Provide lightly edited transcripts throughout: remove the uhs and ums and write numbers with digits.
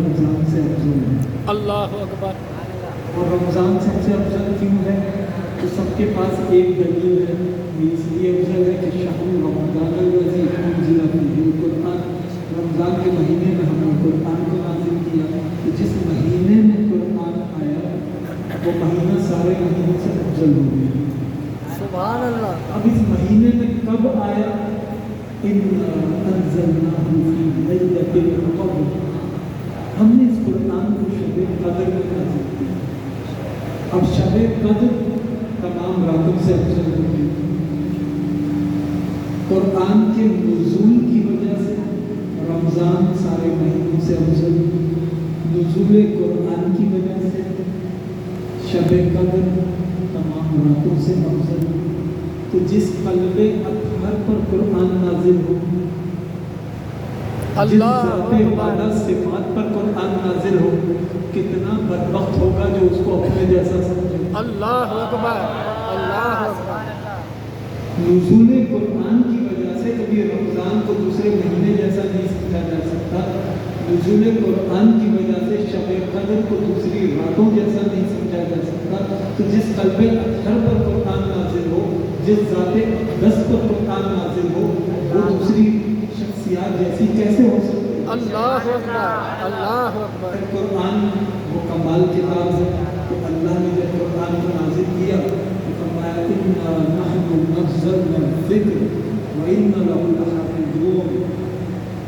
رمضان سے افضل ہے۔ اللہ اکبر۔ اور رمضان سب سے افضل کیوں ہے؟ تو سب کے پاس ایک دلیل ہے، یہ اس لیے افضل ہے کہ شہر رمضان الذی انزل فیہ القرآن، رمضان کے مہینے میں ہم نے قرآن کو نازل کیا، تو جس مہینے میں قرآن آیا وہ مہینہ سارے مہینوں سے افضل ہو گیا۔ سبحان اللہ۔ اب اس مہینے میں کب آیا؟ اِنَّا أَنزَلْنَاهُ فِي لَيْلَةِ الْقَدْرِ، ہم نے اس قرآن کو شب قدر میں نازل کیا۔ اب شب قدر تمام راتوں سے افضل ہوگی۔ قرآن کے نزول کی وجہ سے رمضان سارے مہینوں سے افضل، نزول قرآن کی وجہ سے شب قدر تمام راتوں سے افضل۔ تو جس قلب اطہر پر قرآن نازل ہو، جس ذات والا صفات پر قرآن نازل ہو، کتنا بدبخت ہوگا جو اس کو اپنے جیسا سمجھے۔ اللہ اکبر، اللہ اکبر۔ نزول قرآن کی وجہ سے کبھی رمضان کو دوسرے مہینے جیسا نہیں سمجھا جا سکتا، نزول قرآن کی وجہ سے شب قدر کو دوسری راتوں جیسا نہیں سمجھا جا سکتا۔ تو جس قلب اطہر پر قرآن نازل ہو، جس ذات اقدس پر قرآن نازل ہو، وہ دوسری شخصیات جیسی کیسے ہو سکتی ہے؟ اللہ اکبر، اللہ اکبر۔ قرآن وہ کمال کتاب ہے کہ اللہ نے جب قرآن کو نازل کیا تو فرمایا اِنَّا نَحْنُ نَزَّلْنَا الذِّکْرَ وَإِنَّا لَهُ لَحَافِظُونَ،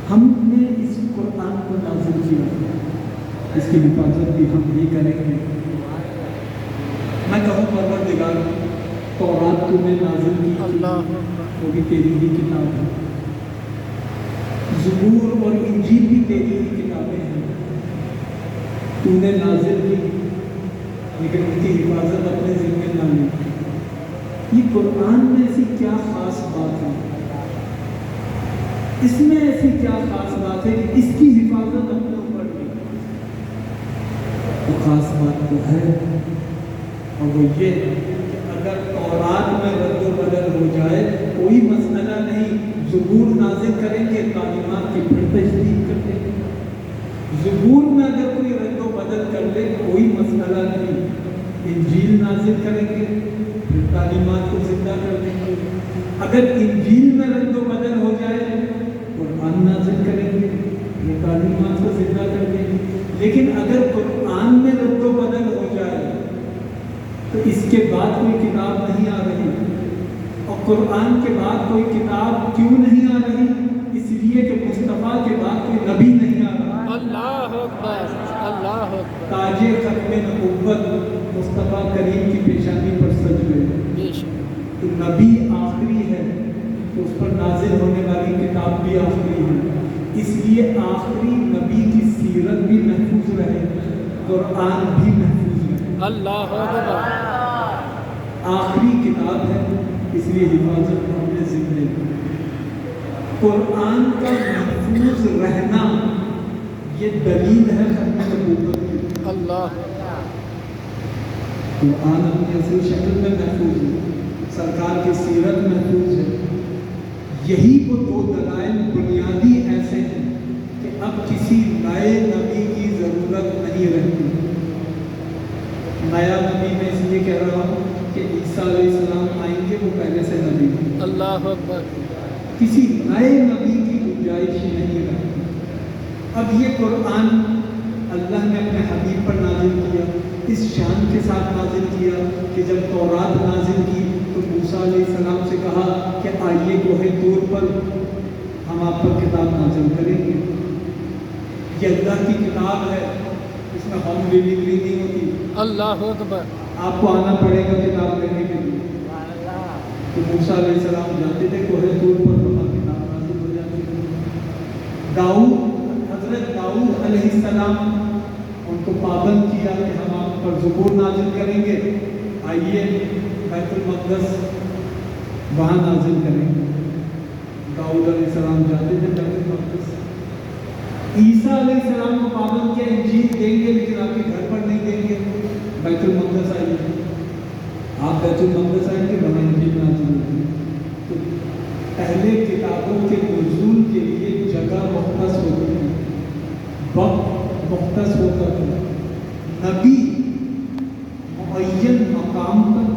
ہم نے اس قرآن کو نازل کیا، اس کی حفاظت بھی ہم ہی کریں گے۔ میں کہوں پروردگار تورات تو میں نازل کی تھی، اللہ اکبر۔ وہ بھی تیری ہی کتاب ہے، زبور اور انجیل بھی تیری ہی کتابیں ہیں، تو نے نازل کی، لیکن ان کی حفاظت اپنے ذمہ نہ لی۔ یہ قرآن میں ایسی کیا خاص بات ہے، اس میں ایسی کیا خاص بات ہے کہ اس کی حفاظت اپنے اوپر لی؟ وہ خاص بات تو ہے، اور وہ یہ کہ اگر تورات میں رد و بدل ہو جائے کوئی مسئلہ نہیں، زبور نازل کریں گے، تعلیمات کی پھر تجدید کر دیں گے۔ زبور میں اگر کوئی رد و بدل کر دے کوئی مسئلہ نہیں، انجیل نازل کریں گے، پھر تعلیمات کو زندہ کر دیں گے۔ اگر انجیل میں رد و بدل ہو جائے قرآن نازل کریں گے، پھر تعلیمات کو زندہ کر دیں گے۔ لیکن اگر قرآن میں رد و بدل ہو جائے تو اس کے بعد کوئی کتاب نہیں آ رہی، اور قرآن کے بعد کوئی کتاب کیوں نہیں آ رہی؟ اس لیے کہ مصطفیٰ کے بعد کوئی نبی نہیں آ رہا۔ اللہ اکبر، اللہ اکبر۔ تاج ختم نبوت مصطفیٰ کریم کی پیشانی پر سج گئے، بے شک۔ تو نبی آخری ہے تو اس پر نازل ہونے والی کتاب بھی آخری ہے، اس لیے آخری نبی کی سیرت بھی محفوظ رہے، قرآن بھی محفوظ رہے۔ اللہ اکبر۔ آخری کتاب ہے اس لیے حفاظت اپنے ذمہ ہے۔ قرآن کا محفوظ رہنا یہ دلیل ہے ختم نبوت کی۔ اللہ قرآن اپنی اصل شکل میں محفوظ ہے، سرکار کی سیرت محفوظ ہے۔ یہی وہ دو دلائل بنیادی ایسے ہیں کہ اب کسی نئے نبی کی ضرورت نہیں رہتی۔ نیا نبی میں اس لیے کہہ رہا ہوں کہ عیسیٰ علیہ السلام آئیں گے، وہ پہلے سے نبی ہیں، اللہ اکبر۔ کسی نئے نبی کی گنجائش نہیں رہتی۔ اب یہ قرآن اللہ نے اپنے حبیب پر نازل کیا، اس شان کے ساتھ نازل کیا کہ جب تورات نازل کی تو موسیٰ علیہ السلام سے کہا کہ آئیے کوہ طور پر ہم آپ پر کتاب نازل کریں گے۔ یہ اللہ کی کتاب ہے، اس میں ہوم ڈلیوری نہیں ہوتی، اللہ اکبر۔ آپ کو آنا پڑے گا کتاب لینے کے لیے۔ تو موسیٰ علیہ السلام جاتے تھے کوہ طور پر، وہاں کتاب نازل ہو جاتی تھی۔ حضرت داؤد علیہ السلام ان کو پابند کیا کہ ہم آپ پر زبور نازل کریں گے، آئیے بیت المقدس وہاں نازل کریں گے۔ داؤد علیہ السلام جاتے تھے بیت المقدس۔ عیسیٰ علیہ السلام کو پابند کیا انجیل دیں گے لیکن آپ کے گھر پر نہیں دیں گے، بیت المقدس آئیے، آپ بیت المقدس آئیں گے وہاں انجیل نازل ہوگی۔ تو پہلے کتابوں کے نزول کے لیے جگہ مختص ہوتی ہے، وقت मुख्तस होता था। नबी मुअय्यन मकाम पर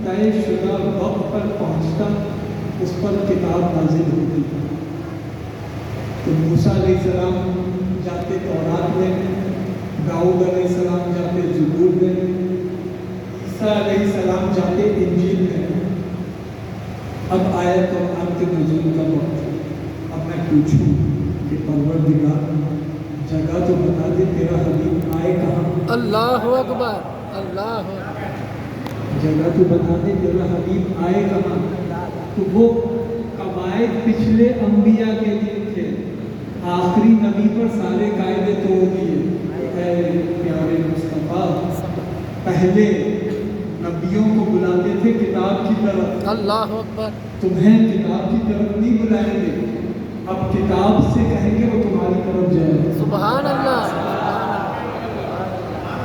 तय शुदा वक्त पर पहुँचता, उस पर किताब नाजिल होती थी। तो मूसा अलैहिस्सलाम जाते तौरात लेने, दाऊद अलैहिस्सलाम जाते ज़बूर लेने, ईसा अलैहिस्सलाम जाते इंजील लेने। अब आया कुरान के नुज़ूल का वक्त। अब मैं पूछूं कि परवरदिगार जगह तो बता दे, तेरा हबीब आए कहाँ? अल्लाह अकबर, अल्लाह जगह तो बता दे, तेरा हबीब आए कहाँ? तो वो कवायद पिछले अंबिया के लिए थे, आखिरी नबी पर सारे कायदे तोड़ दिए। प्यारे मुस्तफ़ा पहले नबियों को बुलाते थे किताब की तरफ, अल्लाह अकबर, तुम्हें किताब की तरफ नहीं बुलाएंगे, अब किताब से कहेंगे वो तुम्हारी तरफ जाए। सुभान अल्लाह,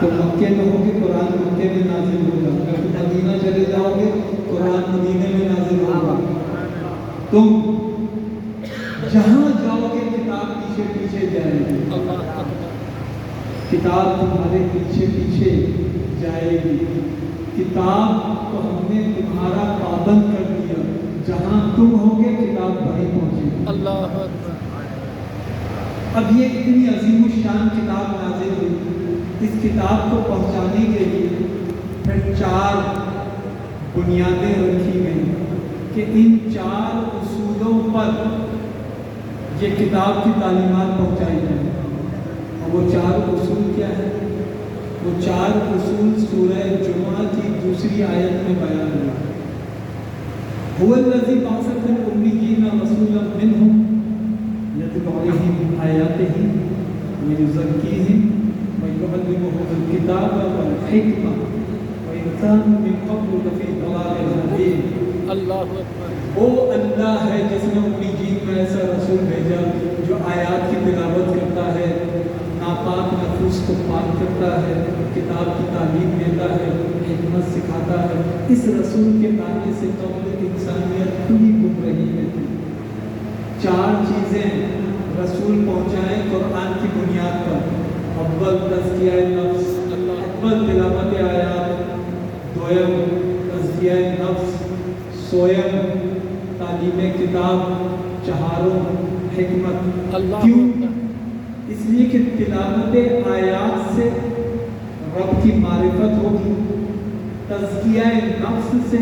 तो मक्के में होगे कुरान मक्के में नाजिल होगा, अगर तुम मदीना चले जाओगे कुरान मदीने में नाजिल होगा। तुम जहाँ जाओगे किताब पीछे पीछे जाएगी, अल्लाह अकबर, किताब तुम्हारे पीछे पीछे जाएगी। किताब को हमने तुम्हारा पाबंद कर दिया, जहाँ तुम होगे किताब वहीं पहुँचेगी। अल्लाह अकबर। अब ये इतनी अजीमुशान किताब नाजिल हुई, इस किताब को पहुँचाने के लिए फिर 4 बुनियादें रखी गई कि इन 4 उसूलों पर ये किताब की तालीमात पहुँचाई जाए। और वो 4 उसूल क्या है? वो 4 उसूल सूरह जुमा की दूसरी आयत में बयान हुआ। हुवल्लज़ी बअसा फ़िल उम्मिय्यीना रसूलन मिनहुम यतलू अलैहिम आयातिही व युज़क्कीहिम व युअल्लिमुहुमुल किताब वल हिकमा व इन कानू मिन क़ब्लु लफ़ी ज़लालिन मुबीन। अल्लाह अकबर। वो अल्लाह है जिसने उम्मीदीन में ऐसा रसूल भेजा जो आयात की तिलावत करता है, नापाक नफूस को पाक करता है, किताब की तालीम देता है, हिकमत सिखाता है। इस रसूल के आने से कब्ल इंसानियत खुली गुमराही में थी। 4 चीज़ें रसूल पहुँचाएँ कुरान की बुनियाद पर। अव्वल तज़किया नफ्स, अव्वल तिलावत आयात, दोयम तज़किया नफ्स, सोयम तालीम किताब, चहारों हिकमत। अल्लाह क्यों? अकबर। इसलिए कि तिलावत आयात से रब की मारिफत होगी, तज़किया नफ्स से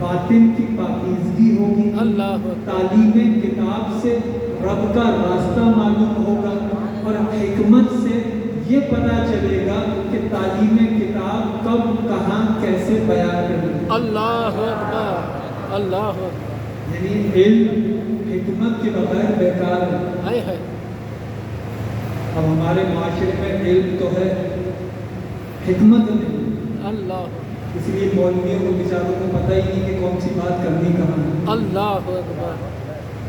बातिन की पाकीज़गी होगी, अल्लाह अकबर। तालीम किताब से रब का रास्ता मालूम होगा, और हिकमत से ये पता चलेगा कि तालीम किताब कब कहाँ कैसे बयान करनी। अल्लाह अकबर, अल्लाह अकबर। यानी इल्म हिकमत के बगैर बेकार है। है अब हमारे माशरे में इल्म तो है, हिकमत नहीं। अल्लाह, इसलिए मौलवियों को बेचारों को पता ही नहीं कि कौन सी बात करनी कहाँ है। अल्लाह अकबर।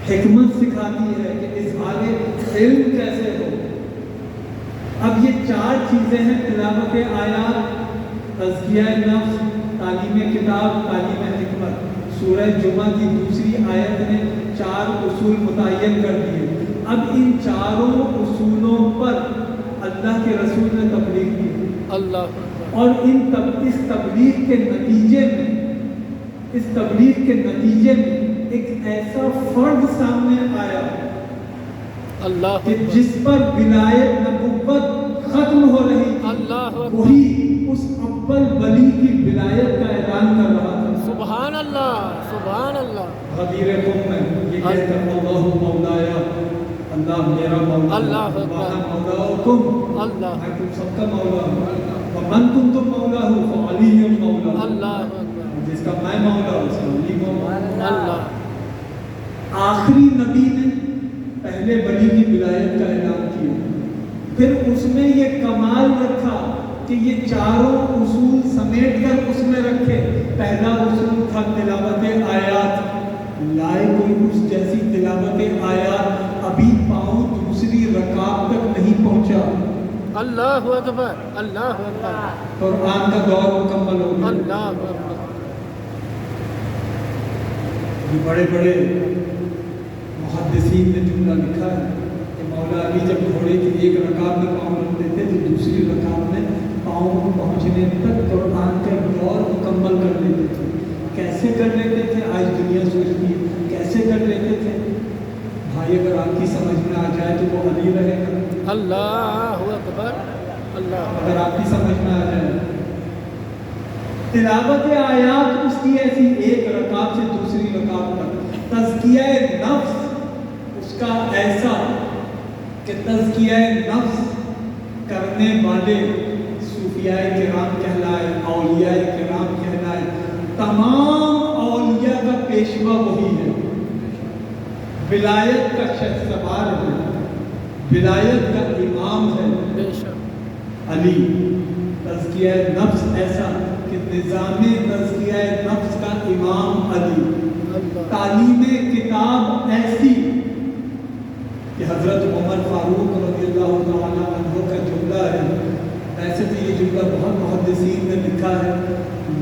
हिकमत सिखाती है कि इज़हार इल्म कैसे हो। अब ये 4 चीज़ें हैं, तिलावत आयात, तज़किया नफ्स, तालीम किताब, तालीम हिकमत। सूरह जुमा की दूसरी आयत ने 4 उसूल मुतय्यन कर दिए। अब इन 4 उसूलों पर अल्लाह के रसूल ने तबलीग की, अल्लाह अकबर। और इस तबलीग के नतीजे में, इस तबलीग के नतीजे में एक ऐसा फर्द सामने आया अल्लाह कि अकबर। जिस पर विलायत नबुव्वत खत्म हो रही थी, अल्लाह अकबर। वही उस अव्वल वली की विलायत का ऐलान कर रहा था। सुभान अल्लाह, सुभान अल्लाह। गदीर क़ुम में ये कहता है अल्लाहु मौलाया, अल्लाह मेरा मौला, अल्लाह अकबर। वाना मौलाकुम, अल्लाह, मैं तुम सबका मौला हूँ। व मन कुंतुम मौलाहु फ़अलियुम मौला, अल्लाह अकबर। जिसका मैं मौला उसका अली मौला। अल्लाह, आखिरी नबी ने पहले वली की विलायत का ऐलान किया, फिर उसमें ये कमाल रखा कि ये 4 उसूल समेट कर उसमें रखे। पहला उसूल था तिलावत आयात, लाए कोई उस जैसी तिलावत आयात अभी पाँव दूसरी रकात तक नहीं पहुंचा। अल्लाह अकबर, अल्लाह अकबर, कुरान का दौर मुकम्मल हो गया। अल्लाह अकबर। ये बड़े बड़े मुहद्दिसीन ने जुमला लिखा है कि मौला अली जब घोड़े की एक रकात में पाँव रखते थे तो दूसरी रकात में पाँव पहुँचने तक कुरान का दौर मुकम्मल कर लेते थे। कैसे कर लेते थे आज दुनिया सोचती है, कैसे कर लेते थे भाई? अगर आपकी समझ में आ जाए तो वो अली रहेगा। अल्लाहु अकबर, अल्लाह। अगर आपकी समझ में आ जाए तिलावत आयात उसकी ऐसी एक रकात से दूसरी रकात तक, तज़किया नफ्स उसका ऐसा कि तज़किया नफ्स करने वाले सूफियाए किराम कहलाए, औलियाए किराम कहलाए, तमाम औलिया का पेशवा वही है, विलायत का शख्सवार है, विलायत का इमाम है बेशक अली। तज़किया नफ्स ऐसा कि निज़ाम तज़किया नफ्स का इमाम अली। अल्लाह। तालीम किताब ऐसी कि हज़रत उमर फारूक रज़ियल्लाहु तआला अन्हु का जुमला है। वैसे तो ये जुमला बहुत मुहद्दिसीन ने लिखा है,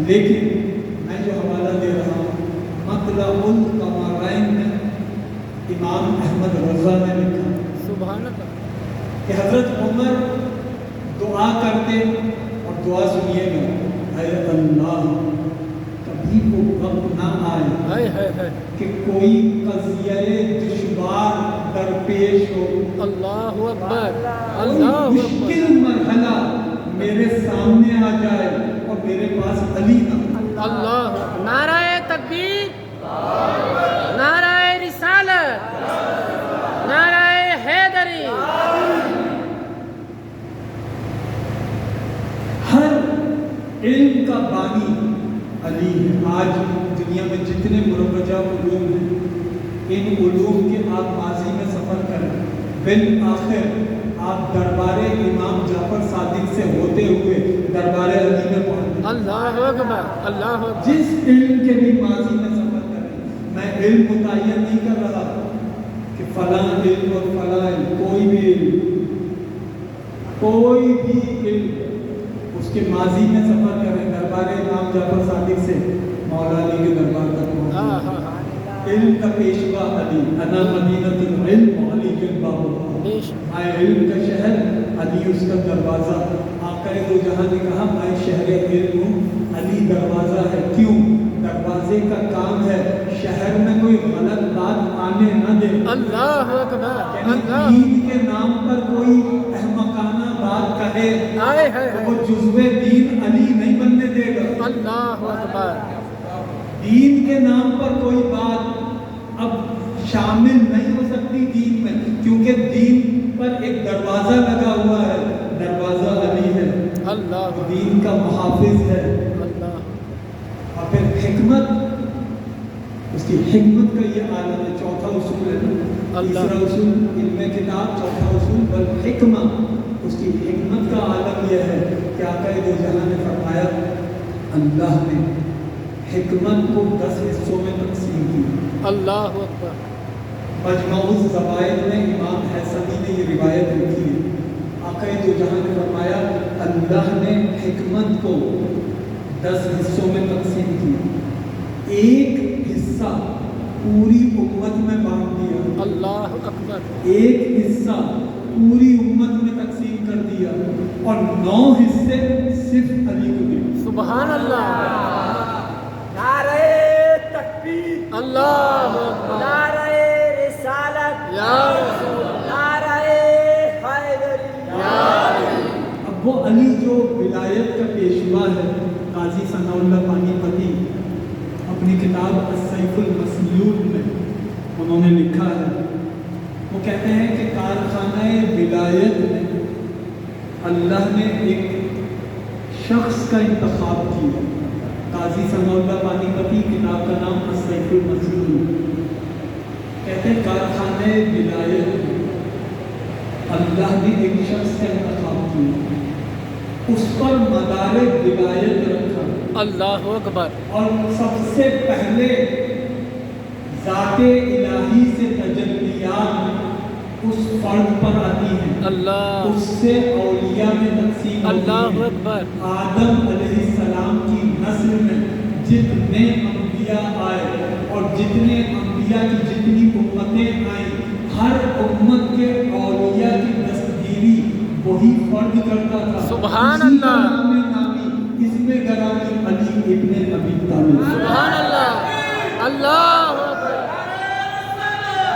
लेकिन मैं जो हवाला दे रहा हूँ मतलबुल कमरैन में इमाम अहमद रज़ा ने लिखा सुभान अल्लाह। कि हज़रत उमर दुआ करते, और दुआ सुनिएगा, अरे अल्लाह कभी वो वक्त ना आए है कि कोई कज़िये दुश्वार दरपेश हो, अल्लाहु अकबर, कोई अल्लाहु अकबर। मुश्किल मरहला मेरे सामने आ जाए और मेरे पास अली ना हो। अल्लाह। नाराए तकबीर, नाराए रिसालत, नाराए हैदरी। हर इल्म का बानी अली है। आज दुनिया में जितने मुरवजा उलूम हैं, इन उलूम के आप माजी में सफ़र करें, बिल आखिर आप दरबारे इमाम जाफर सादिक से होते हुए दरबारे अली में पहुँचे। अल्लाहु अकबर, अल्लाहु अकबर। जिस इल्म के भी माजी में सफ़र करें, मैं इल्म मुतय्यन नहीं कर रहा कि फलां इल्म और फलां इल्म, कोई भी इल्म उसके माजी में सफ़र करें, दरबारे इमाम जाफर सादिक से मौला अली के दरबार तक पहुँचे। इल्म का पेशवा अली, अना मदीनतुल इल्म अली के बाबू, मैं इल्म का शहर, अली उसका दरवाज़ा। आका दो जहां ने कहा मैं शहर इल्म हूँ, अली दरवाज़ा है। क्यों? दरवाजे का काम है शहर में कोई गलत बात आने न दे। अल्लाहु अकबर, यानी अल्लाह। दीन के नाम पर कोई अहमकाना बात कहे हाय हाय तो हाय। वो जुज़्वे दीन अली नहीं बनने देगा। अल्लाहु अकबर। दीन के नाम पर कोई बात अब शामिल नहीं हो सकती दीन में, क्योंकि दीन पर एक दरवाज़ा लगा हुआ है, दरवाज़ा अली है, अल्लाह, दीन का मुहाफिज है। अल्लाह। और फिर हिकमत, उसकी हिकमत का ये आलम है। चौथा उसूल है ना, अल्लाह। तीसरा उसूल इल्म किताब, चौथा उसूल बल हिकमा, उसकी हिकमत का आलम यह है कि आका दो जहां ने फरमाया अल्लाह ने हिकमत को 10 हिस्सों में तकसीम की। अल्लाहु अकबर। मजमऊज़ ज़वाइद में इमाम हैसमी ने ये रिवायत लिखी है। आका दो जहां ने फरमाया अल्लाह ने हिकमत को 10 हिस्सों में तकसीम की। एक हिस्सा पूरी उम्मत में बांट दिया, अल्लाहु अकबर। एक हिस्सा पूरी उम्मत में तकसीम कर दिया, और 9 हिस्से सिर्फ अली को दिए। सुभान अल्लाह। नारे तकबीर, अल्लाहु अकबर। नारे रिसालत, या रसूल, नारे हैदरी। या अली। अब वो अली जो विलायत का पेशवा है, काजी सनाउल्लाह पानीपती अपनी किताब अस्सैफुल मसलूल में उन्होंने लिखा है, वो कहते हैं कि कारखाना विलायत में अल्लाह ने एक शख्स का इंतखाब किया। काजी सनाउल्लाह पानीपती, किताब का नाम अस्सैफुल मसलूल। कहते हैं कारखाना विलायत में अल्लाह ने एक शख्स का इंतखाब किया, उस पर मदारे विलायत रखा, अल्लाहु अकबर। और सबसे पहले ज़ाते इलाही से तजल्लियात उस फर्द पर आती हैं, अल्लाह, उससे औलिया में तकसीम अल्लाहु होती अकबर। है। आदम अलैहिस्सलाम की नस्ल में जितने अंबिया आए और जितने अंबिया की जितनी उम्मतें आई, हर उम्मत के औलिया ही फर्ज करता था। सुभान इसी का अल्लाह। नाम है नामी, इसमें गरामी अली इब्ने अबी तालिब। सुभान अल्लाह। अल्लाह अकबर।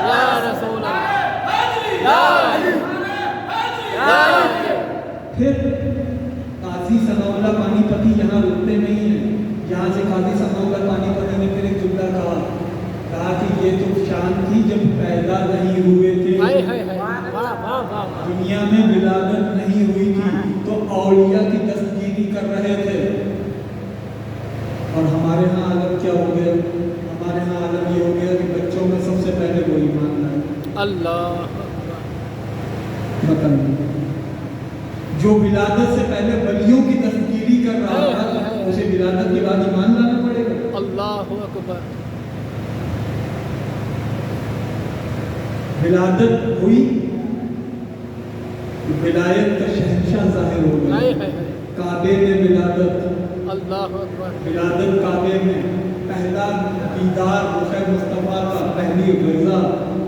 या रसूल अल्लाह। या अली। या अली। फिर काजी सनाउल्लाह पानीपती यहाँ रुकते नहीं हैं। यहाँ से काजी सनाउल्लाह पानीपती ने फिर एक जुमला कहा कि ये तो शान थी जब पैदा नहीं हुए थे, हाय हाय हाय। वाह वाह वाह। दुनिया में विलादत नहीं हुई थी तो औलिया की दस्तगीरी कर रहे थे। और हमारे यहाँ आलम क्या हो गया? हमारे यहाँ आलम ये हो गया कि बच्चों में सबसे पहले वो ईमान लाए। अल्लाह अकबर। बताइए, जो विलादत से पहले वलियों की दस्तगीरी कर रहा था उसे विलादत के बाद ईमान लाना पड़ेगा। अल्लाह अकबर। विलादत हुई, विलायत का शहंशाह जाहिर हो गया। हाय हाय हाय। काबे में विलादत, अल्लाह अकबर। विलादत काबे में, पहला दीदार रुख़ मुस्तफ़ा का, पहली ग़ज़ा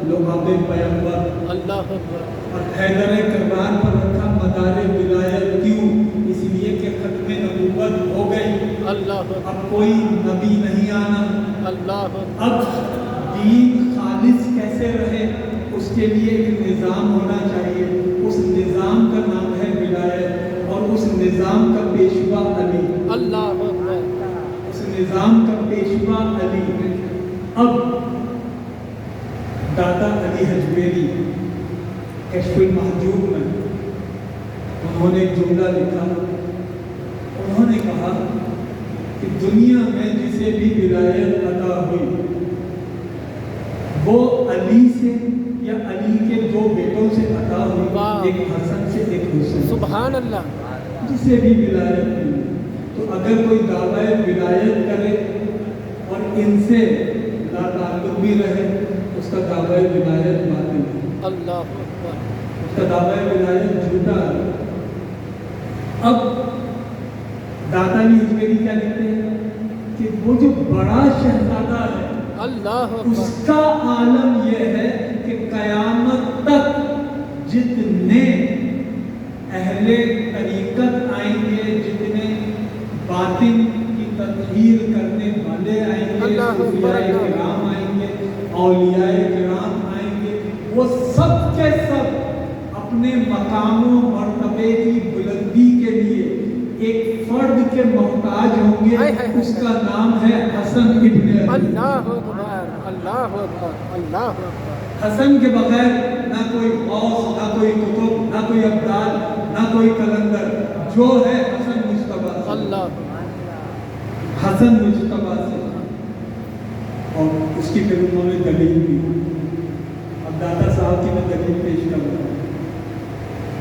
लुआब पैगंबर। अल्लाह अकबर। और हैदर करबान पर रखा मदार विलायत, क्यों? इसलिए कि खत्म नबूवत हो गई, अल्लाह अकबर। अब कोई नबी नहीं आना। अल्लाह अकबर। अब दीन खालिस कैसे रहे उसके लिए एक निज़ाम होना चाहिए। उस निज़ाम का नाम है विलायत और उस निज़ाम का पेशवा अली। अल्लाह अकबर। उस निज़ाम का पेशवा अली। अब दादा अली हजवेरी कश्फुल महजूब में उन्होंने एक जुमला लिखा। उन्होंने कहा कि दुनिया में जिसे भी विलायत अता हुई वो अली से या अली के दो बेटों से अता हुई, वाह। एक हसन से एक हुसैन। सुभान अल्लाह। जिसे भी विलायत मिली, तो अगर कोई दावा विलायत करे और इनसे लाताल्लुक भी रहे, उसका दावा विलायत बातिल है, अल्लाह अकबर। उसका दावा विलायत झूठा है। अब दादा अली हजवेरी क्या लिखते हैं कि वो जो बड़ा शहजादा है अल्लाह अकबर। उसका आलम यह है कि कयामत तक जितने अहले तरीकत आएंगे, जितने बातिन की तदहीर करने वाले आएंगे, अल्लाह अकबर, सूफियाए अल्लाह। किराम आएंगे, औलियाए किराम आएंगे, वो सब के सब अपने मकामों मर्तबे की बुलंदी के लिए एक फर्द के मोहताज होंगे। हाय, हाय, हाय। उसका नाम है हसन इब्ने अली। अल्लाह अकबर। अल्लाह अकबर। अल्लाह अकबर। हसन के बगैर ना कोई गौस, ना कोई कुतुब, ना कोई अब्दाल, ना कोई कलंदर। जो है हसन मुज्तबा से। अल्लाह। हसन मुज्तबा से। और उसकी फिर उन्होंने दलील दी। अब दादा साहब की मैं दलील पेश कर रहा हूँ।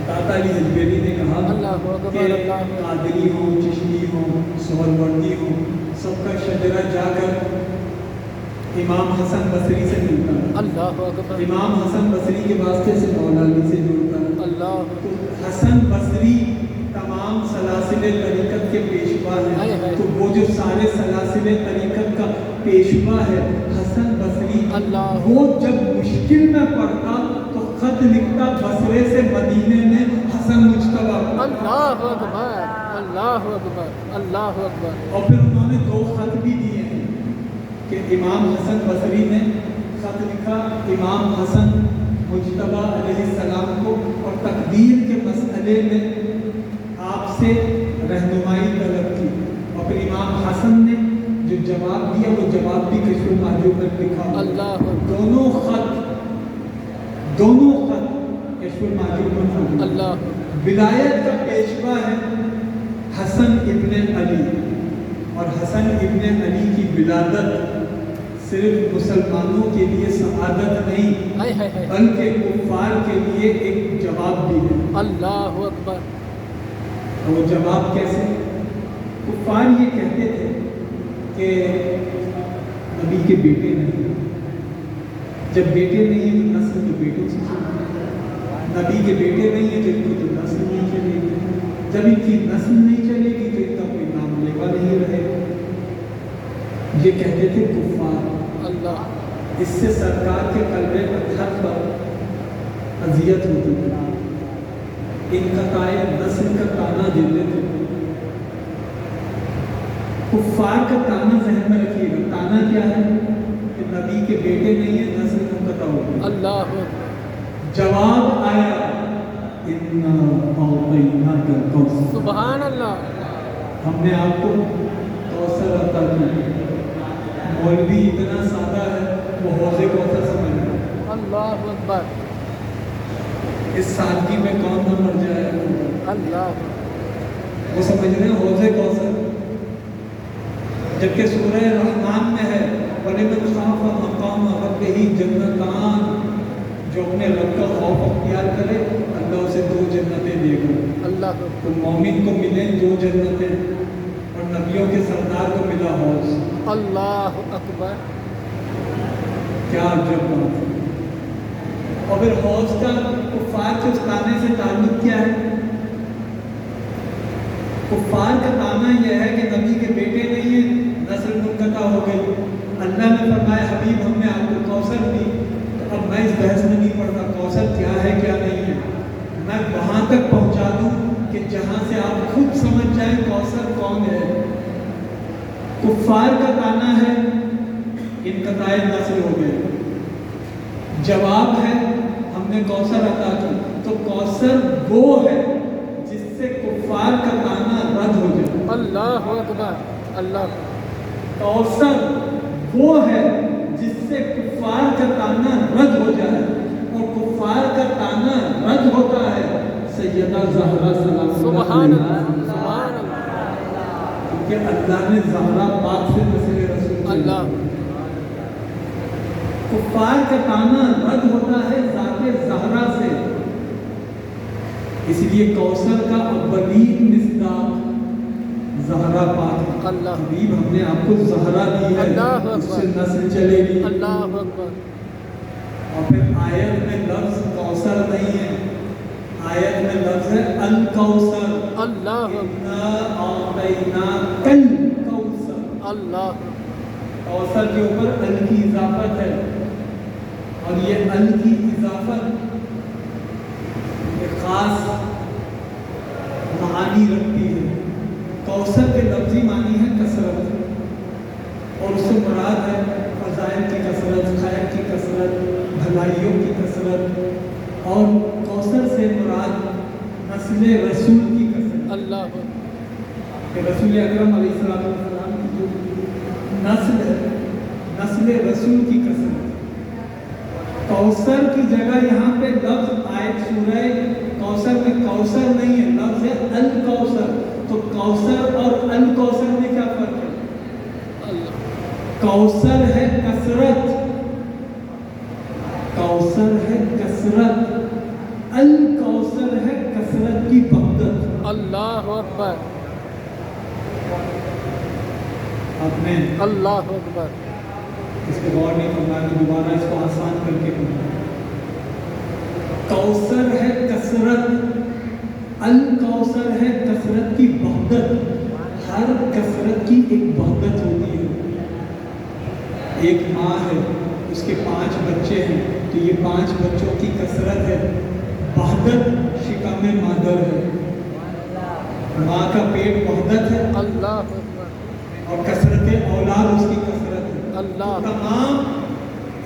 दादा अली हजवेरी ने कहा अल्लाह अकबर, कि अल्लाह। कादरी हो, चिश्ती हो, सोहरवर्दी हो, सबका शजरा जाकर इमाम हसन बसरी से मिलता है। अल्लाह अकबर। इमाम हसन बसरी के वास्ते से मौलानी से जुड़ता है। अल्लाह। तो हसन बसरी तमाम सलासिले तरीक़त के पेशवा हाय, हैं। हाय। तो वो जो सारे सलासिले तरीक़त का पेशवा है हसन बसरी, अल्लाह। वो जब मुश्किल में पड़ता तो खत लिखता बसरे से मदीने में हसन मुज्तबा को। अल्लाह अकबर। अल्लाह अकबर। अल्लाह अकबर। और फिर उन्होंने दो खत भी दिए हैं कि इमाम हसन बसरी ने खत लिखा इमाम हसन मुज्तबा अलैहिस्सलाम को और तकदीर के मसले में आपसे रहनुमाई तलब की। और फिर इमाम हसन ने जो जवाब दिया वो जवाब भी कश्फुल महजूब में लिखा। अल्लाह। दोनों खत कश्फुल महजूब में मौजूद। अल्लाह। विलायत का पेशवा है हसन इब्ने अली। और हसन इब्ने अली की विलादत सिर्फ मुसलमानों के लिए सआदत नहीं, हाय हाय हाय। बल्कि कुफ्फार के लिए एक जवाब भी है। अल्लाह अकबर। और वो जवाब कैसे? कुफ्फार ये कहते थे कि नबी के बेटे नहीं, जब बेटे नहीं है तो नस्ल तो बेटों से चलेगी। नबी के बेटे नहीं है तो इनको तो नस्ल नहीं चलेगी। जब इनकी नस्ल नहीं चलेगी तो इनका कोई नाम लेवा नहीं रहेगा। ये कहते थे कुफ्फार। अल्लाह। इससे सरकार के कल्बे पत्थर पर अजियत होती थी। इनकताए नस्ल का ताना देते थे। कुफ्फार का ताना ज़हन में रखिएगा। ताना क्या है कि नबी के बेटे नहीं है, नस्ल मुनक़ता हो गई। अल्लाह जवाब आया इन्ना अअतैनाकल कौसर, सुभान अल्लाह। हमने आपको कौसर अता किया। मौलवी इतना सादा है वो हौज़े कौसर समझ रहा है। अल्लाह अकबर। इस सादगी में कौन न मर जाए। अल्लाह वो समझ रहे हैं हौज़े कौसर, जबकि सूरह रहमान में है वलिमन खाफ़ मक़ाम रब्बिही जन्नतान, जो अपने रब का खौफ अख्तियार करे अल्लाह उसे 2 जन्नतें देगा। अल्लाह तो मौमिन को मिले 2 जन्नतें और नबियों के सरदार को मिला हौज। अल्लाह अकबर। क्या अजब बात है। और फिर हौज का कुफ्फार के उस ताने से ताल्लुक क्या है? कुफ्फार का ताना यह है कि नबी के बेटे नहीं है, नस्ल मुनक़ता हो गई। अल्लाह ने फरमाया हबीब हमने आपको कौसर दी। तो अब मैं इस बहस में नहीं पड़ता कौसर क्या है क्या नहीं है, मैं वहाँ तक पहुँचा दूँ कि जहाँ से आप खुद समझ जाएं कौसर कौन है। कुफ्फार का ताना है इनकताए नस्ल हो गए। जवाब है हमने कौसर अता की। तो कौसर वो है जिससे कुफ्फार का ताना रद्द हो जाए। अल्लाह अकबर। अल्लाह कौसर वो है जिससे कुफ्फार का ताना रद्द हो जाए। और कुफ्फार का ताना रद्द होता है सैयदा ज़हरा सलामुल्लाह सुभान अलैहा, अल्लाह। सुभान अल्लाह। क्योंकि अल्लाह ने ज़हरा पाक से नस्ल रसूल अल्लाह कुफ्फार का ताना रद्द होता है ज़ाते ज़हरा से। इसलिए कौसर का अव्वलीन मिस्दाक ज़हरा पाक है। अल्लाह हबीब हमने आपको ज़हरा दी है, अल्लाह अकबर। उससे नस्ल चलेगी। अल्लाह अकबर। और फिर आयत में लफ्ज़ कौसर नहीं है, आयत में लफ्ज़ है अल कौसर। अल्लाह इन्ना अअतैनाकल कौसर। अल्लाह कौसर के ऊपर अल की इजाफत है और ये अल की इजाफत एक ख़ास मानी रखती है। कौसर के लफ्ज़ी मानी है कसरत और उससे मुराद है फ़ज़ाइल की कसरत, खैर की कसरत, भलाइयों की कसरत। और कौसर से मुराद नस्ल रसूल की कसरत। अल्लाह कि रसूल अकरम अलैहिस्सलाम की जो नस्ल है, नस्ल रसूल की कसरत। कौसर की जगह यहाँ पे लफ्ज़ आयत सूरह कौसर में कौसर नहीं है, लफ्ज़ है अल कौसर। तो कौसर और अल कौसर में क्या फ़र्क है? अल्लाह कौसर है कसरत, कौसर है कसरत, अल कौसर है कसरत की बहदत। अल्लाह अकबर। आपने अल्लाह अकबर। इसके गौर नहीं करना कि दोबारा इसको आसान करके पढ़ना। कौसर है कसरत, अल कौसर है कसरत की बहदत। हर कसरत की एक बहदत होती है। एक माँ है, उसके 5 बच्चे हैं, तो ये 5 बच्चों की कसरत है। बहदत शिकम मादर है, माँ का पेट बहदत है अल्लाह अकबर। और कसरत औलाद उसकी कसरत है। अल्लाह तमाम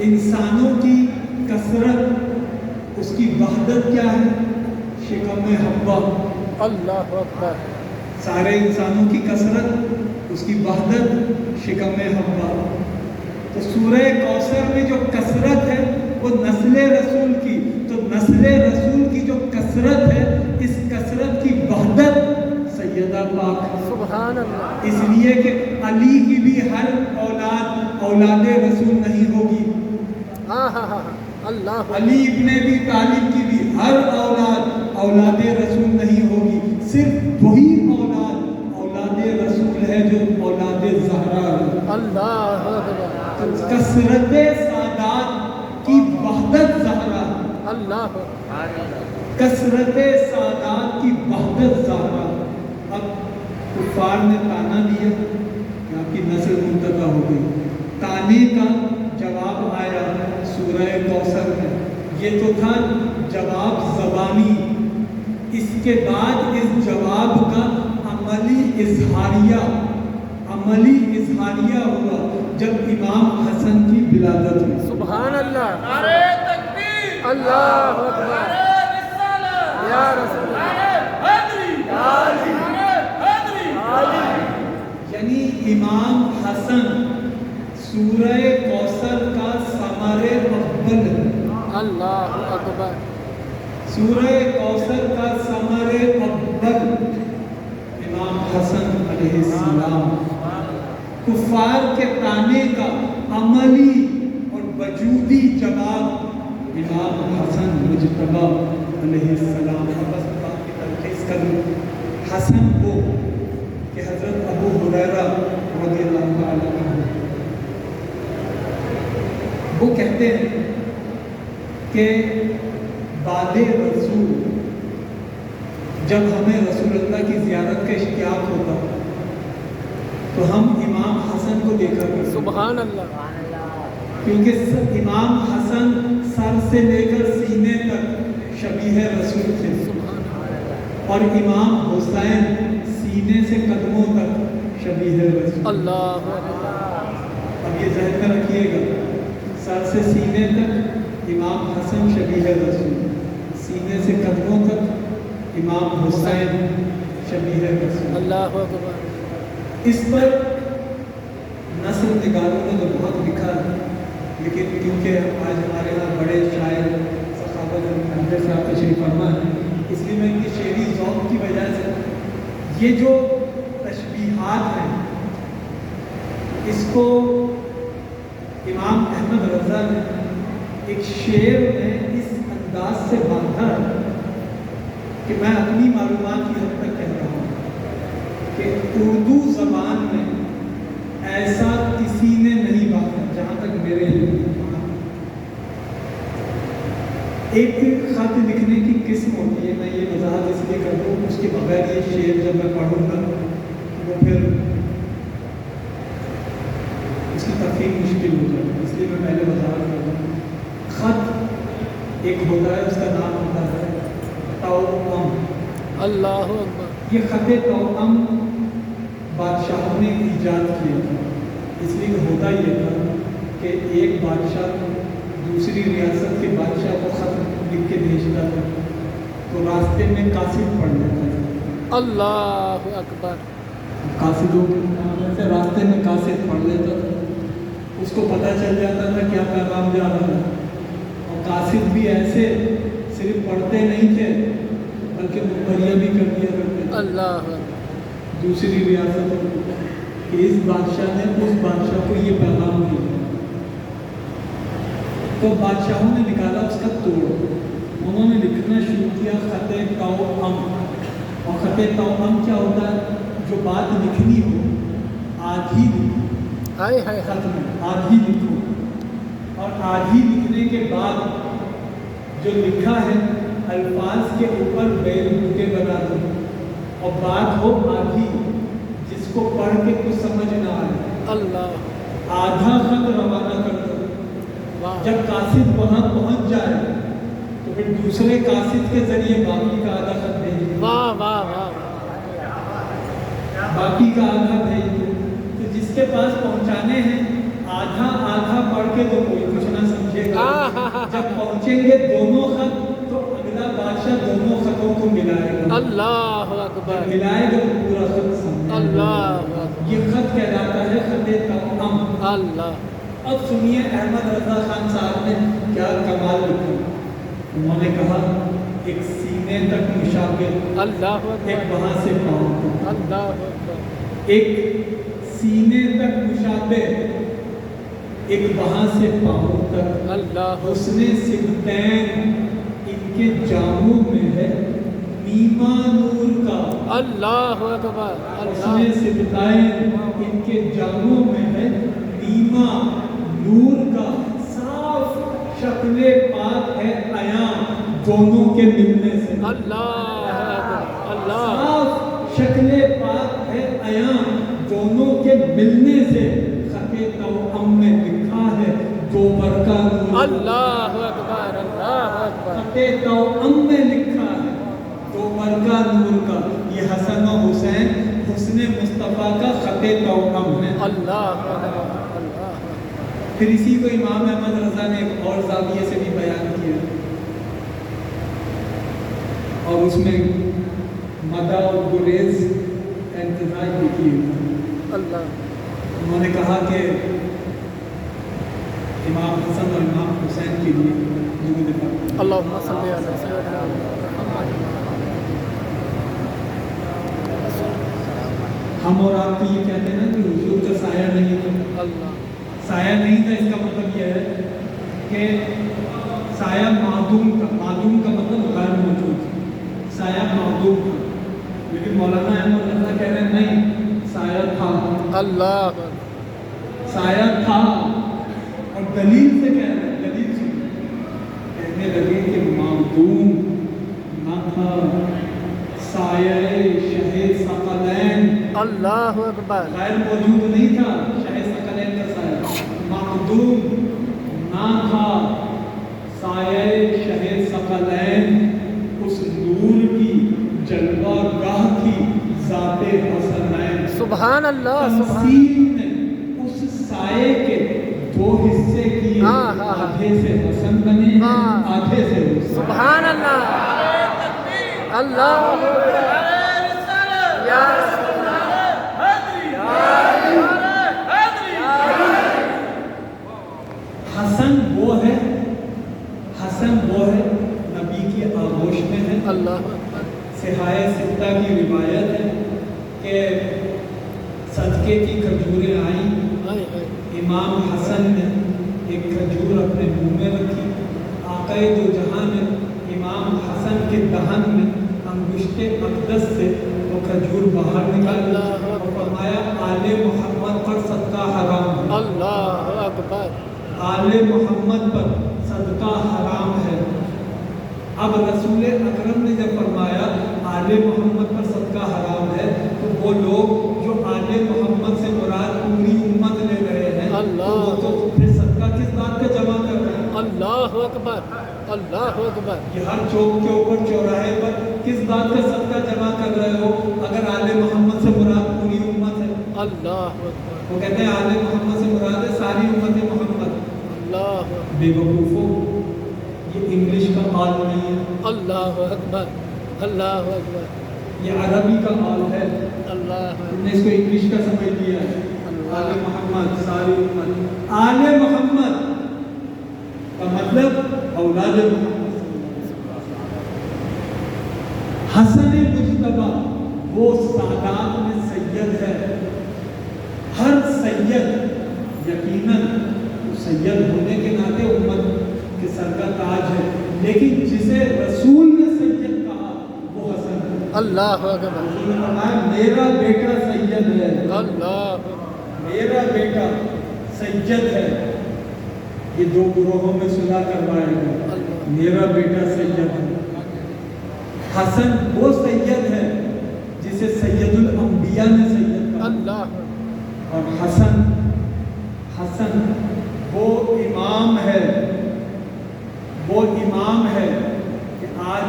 इंसानों की कसरत उसकी वहदत क्या है? शिकम हब्बा। अल्लाह अकबर। सारे इंसानों की कसरत उसकी वहदत शिकम हब्बा। तो सूरह कौसर में जो कसरत है वो नस्ल रसूल की। तो नस्ल रसूल की जो कसरत है, इस कसरत की वहदत सैयदा पाक। सुभान अल्लाह। इसलिए कि अली की भी हर औलाद औलाद रसूल नहीं होगी। हाँ हाँ हाँ अल्लाह। अली इब्ने अबी तालिब की भी हर औलाद औलाद रसूल नहीं होगी। सिर्फ वही औलाद औलाद रसूल है जो औलाद ज़हरा है। अल्लाह अकबर। तो कसरत सादात की वहदत ज़हरा, अल्लाह कसरत सादात की वहदत ज़हरा। अब कुफ़ार ने ताना दिया कि आपकी नस्ल मुनक़ता हो गई। ताने का जवाब आया सूरह कौसर में। ये तो था जवाब ज़बानी اس کے بعد اس جواب کا عملی اظہاریہ ہوا جب امام حسن کی ولادت ہوئی. سبحان اللہ. اللہ اکبر. یا رسول یعنی امام حسن سورہ کوثر کا ثمر اول ہے. اللہ اکبر. سورہ کوثر کا ثمر اول امام حسن علیہ السلام. کفار کے طعنے کا عملی اور وجودی جواب امام حسن مجتبی علیہ السلام. بس بات کی تلخیص کروں. حسن وہ کہ حضرت ابو ہریرہ رضی اللہ تعالیٰ عنہ وہ کہتے ہیں کہ بعد رسول جب ہمیں رسول اللہ کی زیارت کا اشتیاق ہوتا تو ہم امام حسن کو دیکھا کرتے. سبحان اللہ. کیونکہ امام حسن سر سے لے کر سینے تک شبیہ رسول تھے اور امام حسین سینے سے قدموں تک شبیہ رسول. اللہ اکبر. اب یہ ذہن میں رکھیے گا. سر سے سینے تک امام حسن شبیہ رسول, سینے سے قدموں تک امام حسین شبیہ رسول. اللہ اکبر. اس پر نثر نگاروں نے تو بہت لکھا ہے, لیکن کیونکہ آج ہمارے یہاں بڑے شاعر سخاوت محمد صاحب تشریف فرما ہے, اس لیے میں ان کی شعری ذوق کی وجہ سے یہ جو تشبیہات ہیں اس کو امام احمد رضا نے ایک شعر میں اس انداز سے باندھا کہ میں اپنی معلومات کی حد تک کہہ رہا ہوں کہ اردو زبان میں ایسا کسی نے نہیں باندھا جہاں تک میرے ایک خط لکھنے کی قسم ہوتی ہے. میں یہ وضاحت اس لیے کر دوں, اس کے بغیر یہ شعر جب میں پڑھوں گا وہ پھر اس کی تفہیم مشکل ہو جائے گی, اس لیے میں پہلے وضاحت کر دوں. خط ایک ہوتا ہے, اس کا نام ہوتا ہے توأم. اللہ اکبر. یہ خط توأم بادشاہوں نے ایجاد کیا تھا, اس لیے ہوتا یہ تھا کہ ایک بادشاہ دوسری ریاست کے بادشاہ کو خط لکھ کے بھیجتا تھا تو راستے میں قاصد پڑھ لیتا تھا. اللہ اکبر. قاصدوں کے سے راستے میں قاصد پڑھ لیتا تھا, اس کو پتہ چل جاتا تھا کیا پیغام جا رہا ہے. اور قاصد بھی ایسے صرف پڑھتے نہیں تھے بلکہ مخبریاں بھی کر دیا کرتے تھے اللہ اکبر. دوسری ریاستوں کو کہ اس بادشاہ نے اس بادشاہ کو یہ پیغام دیا. تو بادشاہوں نے نکالا اس کا توڑ, انہوں نے لکھنا شروع کیا خط توأم. اور خط توأم کیا ہوتا ہے؟ جو بات لکھنی ہو آدھی لکھو, ہائے ہائے خط میں آدھی لکھو, اور آدھی لکھنے کے بعد جو لکھا ہے الفاظ کے اوپر بیل بوٹے بنا دو, اور بات ہو آدھی جس کو پڑھ کے کچھ سمجھ نہ آئے اللہ. آدھا خط روانہ کر دو. واہ. جب قاصد وہاں پہنچ جائے تو پھر دوسرے قاصد کے ذریعے باقی کا آدھا خط بھیج دو, واہ واہ واہ. باقی کا آدھا بھیج دو. تو جس کے پاس پہنچانے ہیں آدھا آدھا پڑھ کے تو کوئی کچھ نہ سمجھے گا. جب پہنچیں گے دونوں خط تو اگلا بادشاہ دونوں خطوں کو ملائے گا. اللہ اکبر. ملائے گا تو پورا خط سمجھے. اللہ اکبر. یہ خط کہلاتا ہے خط توأم. اللہ. اب سنیے احمد رضا خان صاحب نے کیا کمال لکھا. انہوں نے کہا ایک سینے تک مشابہ, اللہ ایک اکبر. وہاں سے پاؤں تک, اللہ اکبر. ایک سینے تک مشابہ, ایک وہاں سے پاؤں تک. اللہ. حسن سبتین ان کے جاموں میں ہے نیما نور کا. اللہ اکبر. حسن اللہ. سبتین ان کے جاموں میں ہے نیما نور کا. صاف شکل پاک ہے عیاں دونوں کے ملنے سے. اللہ اکبر. اللہ. صاف شکل پاک ہے عیاں دونوں کے ملنے سے. خط توأم میں لکھا ہے دو برقع نور. اللہ اکبر. اللہ اکبر. خط توأم میں لکھا ہے دو انور کا نور کا، یہ حسن و حسین حسن مصطفیٰ کا خط توأم ہے۔ اللہ اللہ پھر اسی کو امام احمد رضا نے ایک اور زاویے سے بھی بیان کیا اور اس میں مدح اور گریز کا امتزاج بھی کیا۔ اللہ انہوں نے کہا کہ امام حسن اور امام حسین کے لیے درود پاک۔ اللہم صلی علی سیدنا محمد۔ ہم اور آپ تو یہ کہتے ہیں نا کہ حضور کا سایہ نہیں تھا، اللہ سایہ نہیں تھا، اس کا مطلب یہ ہے کہ سایہ معدوم کا، معدوم کا مطلب غیر موجود، سایہ معدوم تھا، لیکن مولانا احمد رضا کہہ رہے ہیں نہیں، سایہ تھا، اللہ سایہ تھا، اور دلیل سے کہہ رہے ہیں، دلیل سے کہنے لگے کہ معدوم نہ تھا سایہ شہ ثقلین، اللہ اکبر غیر موجود نہیں تھا شہ ثقلین کا سایہ، معدوم نہ تھا سایہ شہ ثقلین، اس نور کی جلوہ گاہ کی ذات حسنین۔ سبحان اللہ سبحان تمثیل نے اس سائے کے دو حصے کیے، ہاں، ہاں، ہاں۔ آدھے سے حسن بنے ہیں، ہاں۔ آدھے سے حسین۔ سبحان اللہ اللہ یا رسول حسن وہ ہے، حسن وہ ہے نبی کی آغوش میں ہے۔ اللہ اکبر صحائے ستہ کی روایت ہے کہ صدقے کی کھجوریں آئیں، ہائے ہائے امام حسن نے ایک کھجور اپنے منہ میں رکھی، آقائے دو جہاں نے امام حسن کے دہن میں انگشت اقدس سے وہ کھجور باہر نکال اور فرمایا آل محمد پر صدقہ حرام ہے، اللہ اکبر آل محمد پر صدقہ حرام ہے۔ اب رسول اکرم نے جب فرمایا آل محمد پر صدقہ حرام ہے تو وہ لوگ جو آل محمد سے مراد پوری امت لے رہے ہیں تو وہ تو پھر صدقہ کس بات کا جمع کر رہے ہیں؟ اللہ اکبر اللہ اکبر کہ ہر چوک کے اوپر چوراہے پر کس بات کا صدقہ جمع کر رہے ہو اگر آل محمد سے مراد پوری امت ہے؟ اللہ اکبر وہ کہتے ہیں آل محمد سے مراد ہے ساری امت محمد۔ اللہ بے وقوفو، یہ انگلش کا قال نہیں ہے، اللہ اکبر اللہ اکبر یہ عربی کا قال ہے، اللہ تم نے اس کو انگلش کا سمجھ لیا ہے۔ آل محمد ساری امت، آل محمد کا مطلب اولاد محمد۔ حسن مجتبی وہ سادات میں سید ہے، ہر سید یقیناً سید ہونے کے ناطے امت کے سر کا تاج ہے، لیکن جسے رسول نے سید کہا وہ حسن ہے۔ اللہ اکبر رسول نے فرمایا میرا بیٹا سید ہے، اللہ میرا بیٹا سید ہے، یہ دو گروہوں میں صلح کروائے گا، میرا بیٹا سید ہے۔ حسن وہ سید ہے جسے سید الانبیاء نے سید کہا، اللہ اور حسن وہ امام ہے، وہ امام ہے کہ آج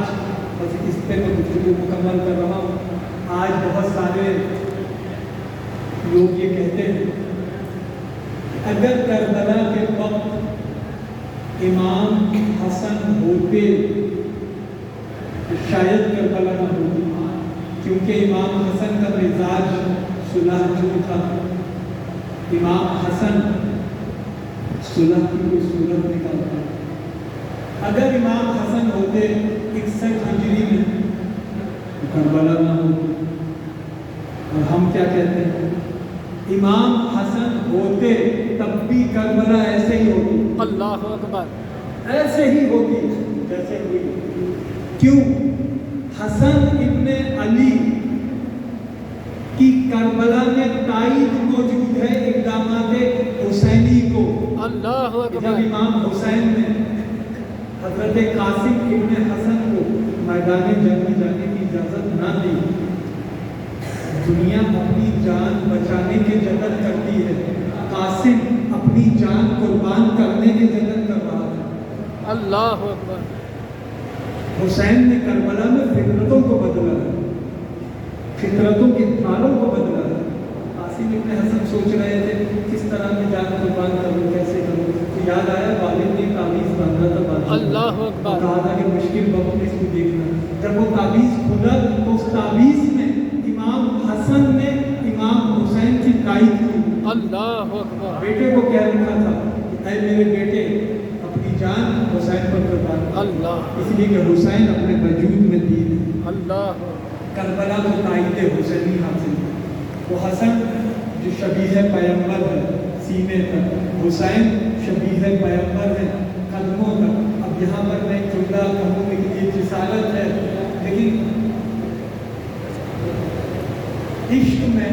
بس اس پہ میں گفتگو مکمل کر رہا ہوں۔ آج بہت سارے لوگ یہ کہتے ہیں کہ اگر کربلا کے وقت امام حسن ہوتے تو شاید کربلا نہ ہوتی، کیونکہ امام حسن کا مزاج صلح جو تھا، امام حسن صلح کی کوئی صورت نکالتا۔ اگر امام حسن ہوتے 61 ہجری میں تو کربلا نہ ہوتی، اور ہم کیا کہتے ہیں امام حسن ہوتے تب بھی کربلا ایسے ہی ہوتی، اللہ اکبر ایسے ہی ہوتی جیسے ہوئی۔ کیوں؟ حسن ابن علی کی کربلا میں تائید موجود ہے اقدامات حسینی کو۔ اللہ جب اکبر امام حسین نے حضرت قاسم ابن حسن کو میدان جنگ میں جانے کی اجازت نہ دی، دنیا اپنی جان بچانے کی جدت کرتی ہے، قاسم اپنی جان قربان کرنے کی جدت کر رہا تھا۔ اللہ اکبر حسین نے کربلا میں فطرتوں کو بدلا، فطرتوں کی دھاروں کو بدلا۔ قاسم ابن حسن سوچ رہے تھے کس طرح میں جان قربان کروں، کیسے کروں، تو یاد آیا والد نے تعویذ باندھا تھا بادشاہ، اللہ اکبر، کہا تھا کہ مشکل وقت میں اس کو دیکھنا۔ جب وہ تعویذ کھلا تو اس تعویذ میں امام حسن نے امام حسین کی تائید کی۔ اللہ اکبر، بیٹے کو کہہ رکھا تھا اے میرے بیٹے اپنی جان حسین پر قربان کر، اللہ، اس لیے کہ حسین اپنے وجود میں دین ہے۔ اللہ، کربلا کو تائید حسینی حاصل ہے۔ وہ حسن جو شبیہ پیغمبر ہے سینے تک، حسین شبیہ پیغمبر ہے قدموں تک۔ اب یہاں پر میں جملہ کہوں کہ یہ رسالت ہے، لیکن عشق میں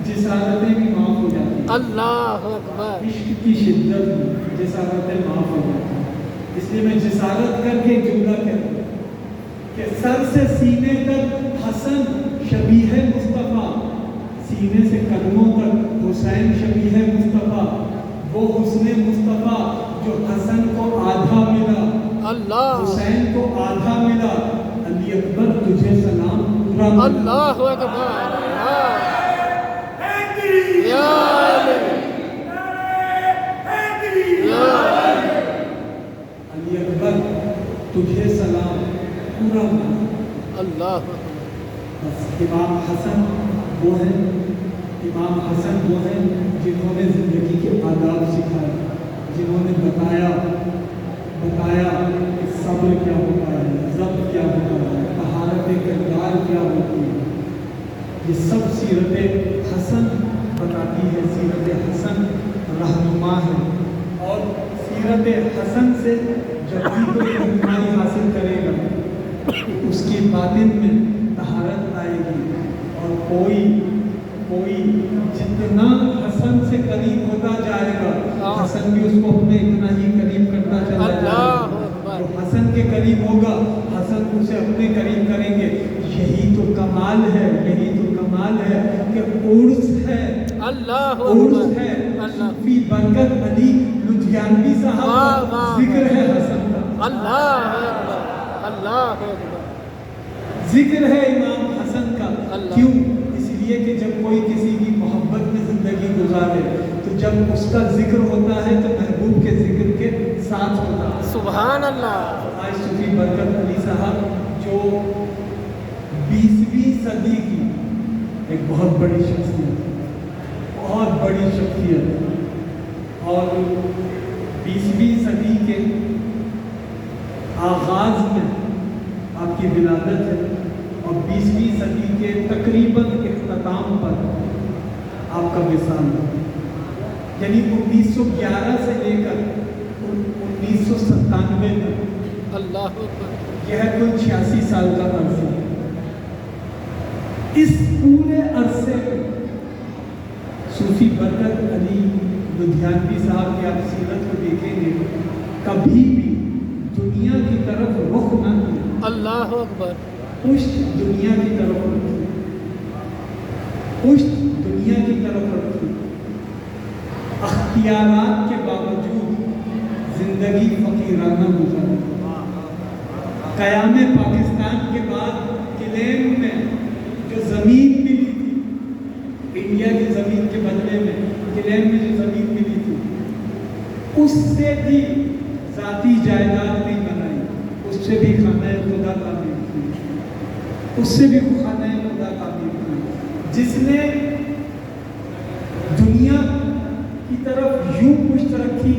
جسارتیں بھی معاف ہو جاتی ہیں۔ اللہ اکبر، عشق کی شدت میں جسارتیں معاف ہو جاتی ہیں۔ اس لیے میں جسارت کر کے جملہ کہتا ہوں کہ سر سے سینے تک حسن شبیہ مصطفیٰ، سینے سے قدموں تک حسین شبیہ مصطفیٰ، وہ حسن مصطفیٰ جو حسن کو آدھا ملا، اللہ، حسین کو آدھا ملا۔ علی اکبر تجھے سلام پورا ملا۔ اللہ اکبر، یا علی، یا علی، علی اکبر تجھے سلام پورا ملا۔ اللہ اکبر، بس امام حسن وہ ہیں، امام حسن وہ ہیں جنہوں نے زندگی کے آداب سکھائے، جنہوں نے بتایا کہ صبر کیا ہوتا ہے، ضبط کیا ہوتا ہے، طہارت کردار کیا ہوتی ہے۔ یہ سب سیرت حسن بتاتی ہے، سیرت حسن رہنما ہے، اور سیرت حسن سے جب بھی کوئی رہنمائی حاصل کرے گا اس کی باطن میں طہارت آئے گی، اور کوئی جتنا حسن سے قریب ہوتا جائے گا حسن بھی اس کو اپنے اتنا ہی قریب کرتا چلا جائے گا۔ جو حسن کے قریب ہوگا حسن اسے اپنے قریب کریں گے۔ یہی تو کمال ہے، یہی تو کمال ہے کہ عرس ہے، اللہ عرس اکبر، ہے، اللہ، صوفی برکت علی لدھیانوی صاحب کا ذکر ہے حسن کا، اللہ اکبر، اللہ اکبر، ذکر ہے امام حسن کا۔ اللہ۔ کیوں؟ اس لیے کہ جب کوئی کسی کی محبت میں زندگی گزارے تو جب اس کا ذکر ہوتا ہے تو محبوب کے ذکر کے ساتھ ہوتا ہے۔ سبحان اللہ، آج صوفی برکت علی صاحب جو 20ویں صدی کی ایک بہت بڑی شخصیت، بہت بڑی شخصیت، اور 20ویں صدی کے آغاز میں آپ کی ولادت ہے، اور 20ویں صدی کے تقریباً اختتام پر آپ کا وصال ہے، یعنی 1911 سے لے کر 1997 تک، اللہ اکبر، یہ ہے کل 86 سال کا عرصہ۔ اس پورے عرصے میں صوفی برکت علی لدھیانوی صاحب کی آپ سیرت کو دیکھیں گے، کبھی بھی دنیا کی طرف رخ نہ کیا، اللہ اکبر، پشت دنیا کی طرف رکھی، پشت دنیا کی طرف رکھی، اختیارات کے باوجود زندگی فقیرانہ گزاری۔ قیام پاکستان کے بعد کلیم میں جو زمین ملی تھی، انڈیا کی زمین کے بدلے میں کلیم میں جو زمین ملی تھی، اس سے بھی ذاتی جائیداد نہیں بنائی، اس سے بھی خانہ خدا تعمیر کی، اس سے بھی خانہ خدا تعمیر کی، جس نے دنیا کی طرف یوں پشت رکھی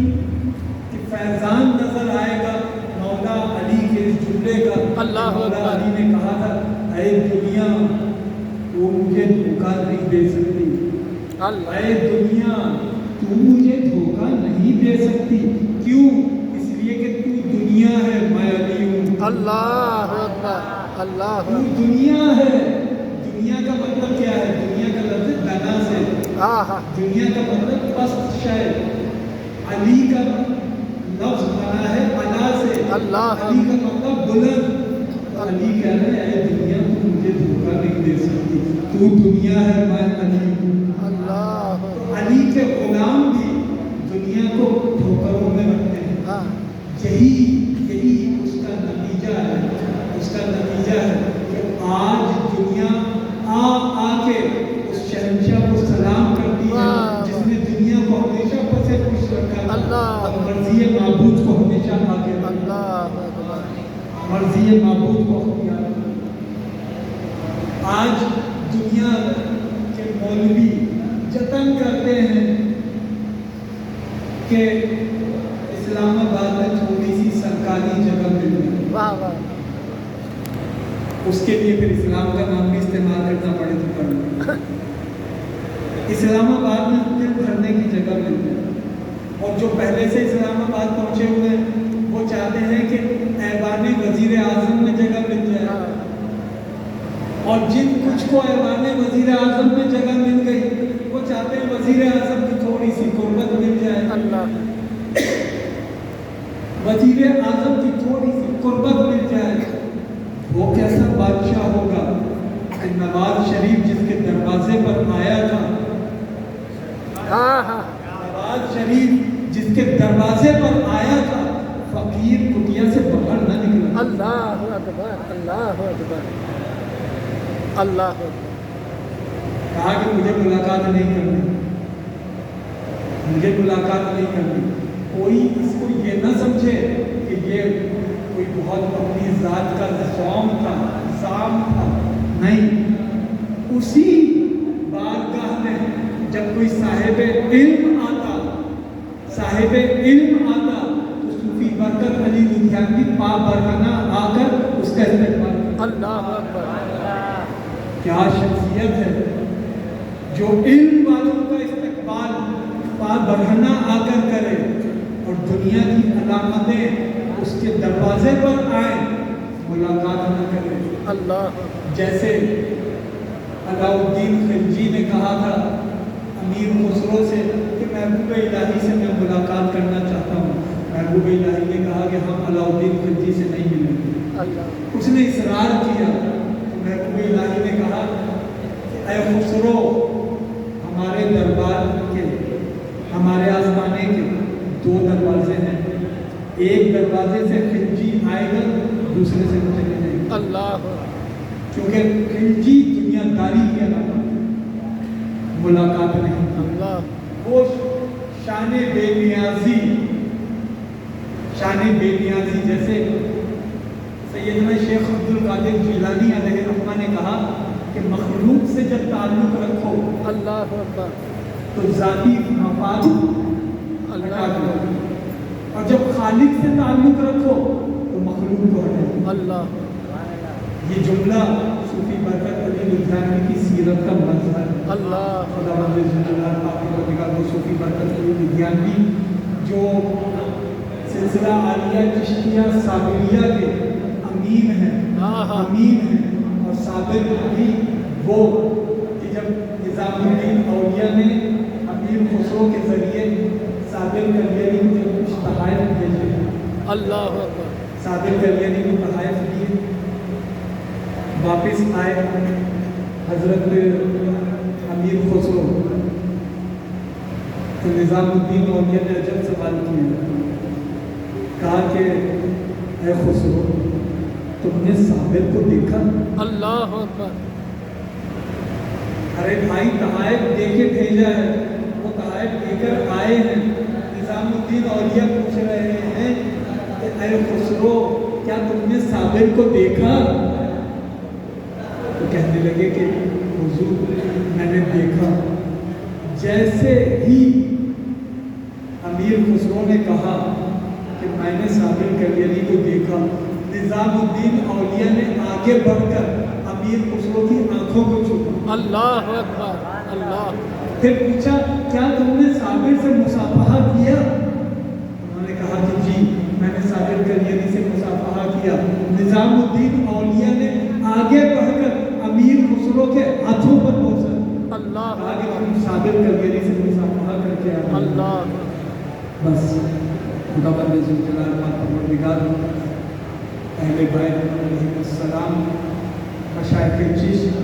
کہ فیضان نظر آئے گا مولا علی کے اس جملے کا۔ اللہ مولا اکبر، علی نے کہا تھا اے دنیا تو مجھے دھوکہ نہیں دے سکتی، اللہ، اے دنیا تو مجھے دھوکہ نہیں دے سکتی۔ کیوں؟ اس لیے کہ تو دنیا ہے، میں علی ہوں۔ اللہ اکبر، اللہ تو اکبر، دنیا ہے۔ دنیا کا مطلب کیا ہے؟ دنیا کا لفظ دنا سے، آہا، دنیا کا مطلب پست شے، علی کا لفظ بنا ہے علا سے، اللہ علی کا مطلب بلند۔ علی کہہ رہے ہیں اے دنیا تو مجھے دھوکہ نہیں دے سکتی، تو دنیا ہے، میں علی ہوں۔ اللہ، تو علی کے غلام بھی دنیا کو دھوکروں میں رکھتے ہیں، ہاں، یہی اس کا نتیجہ ہے का नतीजा है कि आज दुनिया आके उस शहंशाह को सलाम करती है जिसने दुनिया को हमेशा पसे खुश रखा अल्लाह। और मर्जी माबूद को हमेशा आगे रखा। अल्लाह अकबर। मर्जी माबूद को अख्तियार किया। आज दुनिया के मौलवी जतन करते हैं कि इस्लामाबाद में थोड़ी सी सरकारी जगह मिल जाए, वाह वाह। उसके लिए फिर इस्लाम का नाम भी इस्तेमाल करना पड़े तो कर लो। इस्लामाबाद में दिल भरने की जगह मिल जाए और जो पहले से इस्लामाबाद पहुंचे हुए हैं वो चाहते हैं कि ऐवान वजीर आजम में जगह मिल जाए और जिन कुछ को ऐवान वजीर आजम में जगह मिल गई वो चाहते हैं वजीर आजम की थोड़ी सी गुर्बत मिल जाए। अल्लाह। वजीर आजम की थोड़ी सी कुर्बत मिल जाए। वो कैसा बादशाह होगा कि नवाज शरीफ जिसके दरवाजे पर आया था, हाँ हाँ। नवाज शरीफ जिसके दरवाजे पर आया था, फकीर कुटिया से बाहर न निकला। अल्लाह अकबर। अल्लाह अकबर। अल्लाह अकबर। कहा कि मुझे मुलाकात नहीं करनी, मुझे मुलाकात नहीं करनी। कोई इसको ये ना समझे कि ये कोई बहुत अपनी जात का ज़ौम था, ज़ाम था, नहीं। उसी बारगाह में जब कोई साहिब इल्म आता, साहिब इल्म आता तो सूफी बरकत अली लुधियानवी पा बरहना आकर उसका इस्तेमाल। अल्लाह अकबर। क्या शख्सियत है जो इल्म वालों का इस्तेमाल पा बरहना आकर करे और दुनिया की अलामतें उसके दरवाजे पर आए, मुलाकात न करे। अल्लाह। जैसे अलाउद्दीन खिलजी ने कहा था अमीर खुसरो से कि महबूब इलाही से मैं मुलाकात करना चाहता हूँ। महबूब इलाही ने कहा कि हम अलाउद्दीन खिलजी से नहीं मिलेंगे। अल्लाह। उसने इसरार किया तो महबूब इलाही ने कहा ऐ खुसरो, हमारे दरबार के, हमारे आजमाने के दो दरवाजे हैं, एक दरवाजे से खिलजी आएगा, दूसरे से चले जाएंगे। अल्लाह। क्योंकि खिलजी दुनियादारी की अलामत है, मुलाकात नहीं। अल्लाह। वो शान बेनियाजी, शान बेनियाजी जैसे सैयदना शेख अब्दुल कादिर जिलानी अलैहि रहमा ने कहा कि मखलूक से जब ताल्लुक रखो अल्लाह अकबर तो जाती मफाद हटा दो, और जब खालिक से ताल्लुक रखो तो मखलूक को हटा दो। अल्लाह। ये जुमला सूफी बरकत अली लुधियानवी की सीरत का मजहर है। अल्लाह। खुदावंद ज़िल्ललाह पाक वो सूफी बरकत अली लुधियानवी जो सिलसिला आलिया चिश्तिया साबिरिया के अमीन हैं, हाँ, हाँ। अमीन हैं और साबिर भी वो कि जब निज़ामुद्दीन औलिया ने अमीर खुसरो के ज़रिए साबिर कलियानी को जब कुछ तहाइफ भेजे, अल्लाह अकबर। साबिर कलियानी को तहाइफ दिए, वापस आए हजरत अमीर खुसरो तो निज़ामुद्दीन औलिया ने अजब सवाल किया, कहा कि ऐ खुसरो तुमने साबिर को देखा? अल्लाह अकबर। अरे भाई तहाइफ दे के भेजा है, वो तहाइफ देकर आए हैं। निज़ामुद्दीन औलिया पूछ रहे हैं कि ऐ खुसरो क्या तुमने साबिर को देखा? तो कहने लगे कि हुजूर मैंने देखा। जैसे ही अमीर खुसरो ने कहा कि मैंने साबिर कलियानी को देखा, निज़ामुद्दीन औलिया ने आगे बढ़कर अमीर खुसरो की आंखों को छुआ। अल्लाह अकबर। अल्लाह। फिर पूछा क्या तुमने साबिर से मुसाफहा किया? उन्होंने कहा कि जी मैंने साबिर कलियानी से मुसाफहा किया। निज़ामुद्दीन औलिया ने आगे बढ़कर अमीर खुसरो के हाथों पर पहुंचा। अल्लाह। कहा कि तुम साबिर कलियानी से मुसाफहा करके आए। अल्लाह। बस खुदावंद ज़ुल्जलाल पाक परवरदिगार अहले बैत अलैहिस्सलाम मशाइख़ चिश्त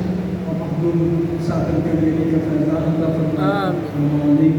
और मखदूम साबिर कलियानी का फैज़ान अता फरमाए।